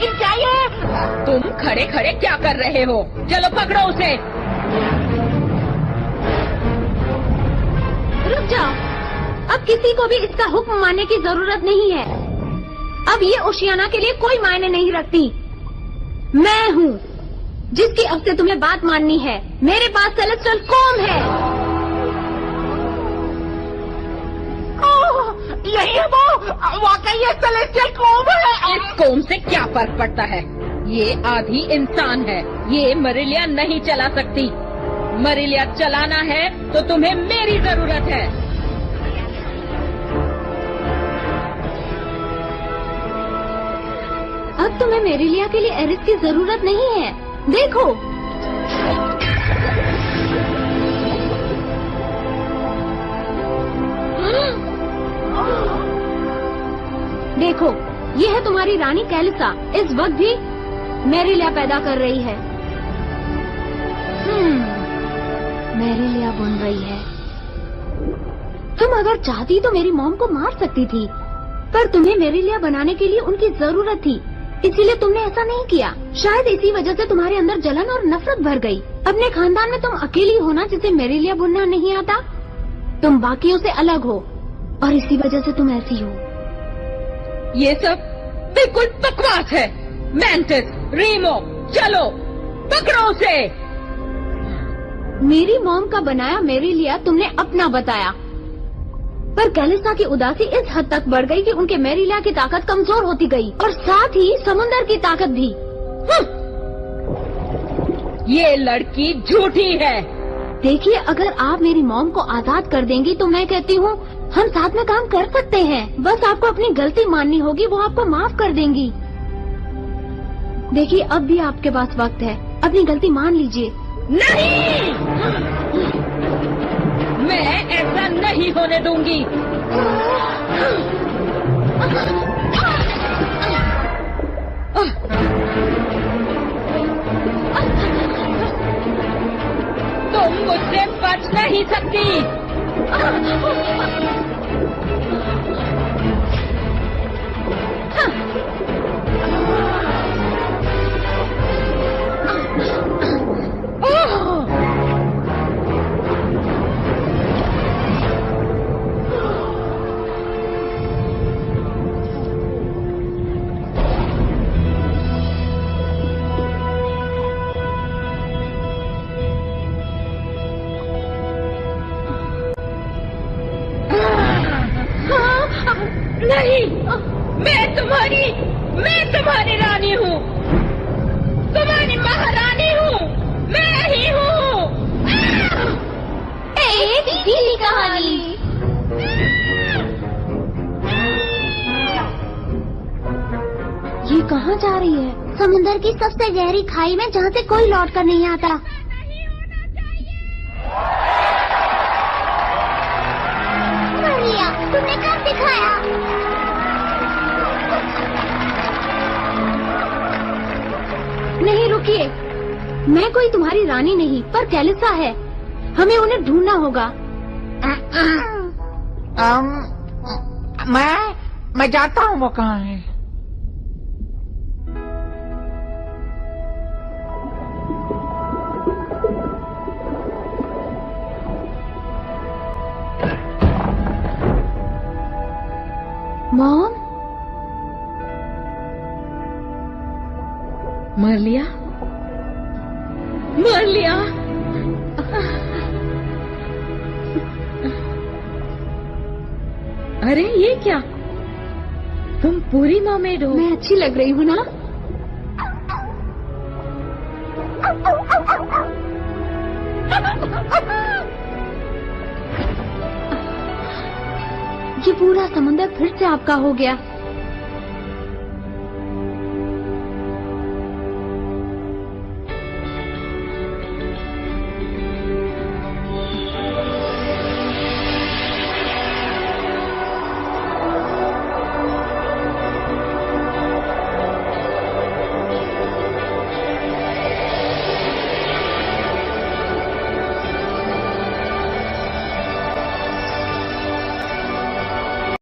लेकिन क्या ये? तुम खड़े खड़े क्या कर रहे हो? चलो पकड़ो उसे। रुक जाओ, अब किसी को भी इसका हुक्म मानने की जरूरत नहीं है। अब ये ओशियाना के लिए कोई मायने नहीं रखती। मैं हूँ जिसकी अब से तुम्हें बात माननी है। मेरे पास सेलेस्टियल कॉम है। यही है वो, वाकई ये सेलेस्टियल कॉम है। इस कॉम से क्या फर्क पड़ता है? ये आधी इंसान है, ये मरिलिया नहीं चला सकती। मरिलिया चलाना है तो तुम्हें मेरी जरूरत है। अब तुम्हें मेरिलिया के लिए एरिस की जरूरत नहीं है। देखो, देखो, ये है तुम्हारी रानी कैलिसा। इस वक्त भी मेरिलिया पैदा कर रही है। मेरिलिया बुन रही है। तुम अगर चाहती तो मेरी मॉम को मार सकती थी, पर तुम्हें मेरिलिया बनाने के लिए उनकी जरूरत थी, इसीलिए तुमने ऐसा नहीं किया। शायद इसी वजह से तुम्हारे अंदर जलन और नफरत भर गई। अपने खानदान में तुम अकेली हो ना जिसे मेरिलिया बुनना नहीं आता। तुम बाकियों से अलग हो और इसी वजह से तुम ऐसी हो। ये सब बिल्कुल बकवास है। मैंटिस, रीमो, चलो पकड़ो उसे। मेरी मॉम का बनाया मेरिलिया तुमने अपना बताया, पर कैलिसा की उदासी इस हद तक बढ़ गई कि उनके मेरिलिया की ताकत कमजोर होती गई और साथ ही समुंदर की ताकत भी। ये लड़की झूठी है। देखिए, अगर आप मेरी मॉम को आजाद कर देंगी तो मैं कहती हूँ हम साथ में काम कर सकते हैं। बस आपको अपनी गलती माननी होगी, वो आपको माफ कर देंगी। देखिए, अब भी आपके पास वक्त है, अपनी गलती मान लीजिए। नहीं, मैं ऐसा नहीं होने दूंगी। तुम मुझसे बच नहीं सकती। नहीं, मैं तुम्हारी रानी हूँ, तुम्हारी महारानी हूँ, मैं ही हूँ। एक सीधी कहानी। ये कहाँ जा रही है? समुंदर की सबसे गहरी खाई में, जहाँ से कोई लौट कर नहीं आता। मरिया, तुमने कब दिखाया? नहीं, रुकिए, मैं कोई तुम्हारी रानी नहीं, पर कैलिसा है। हमें उन्हें ढूंढना होगा। मैं जानता हूँ वो कहाँ है। मॉम, मरिलिया, मरिलिया, अरे ये क्या? तुम पूरी मर्मेड हो। मैं अच्छी लग रही हूँ ना? ये पूरा समुंदर फिर से आपका हो गया।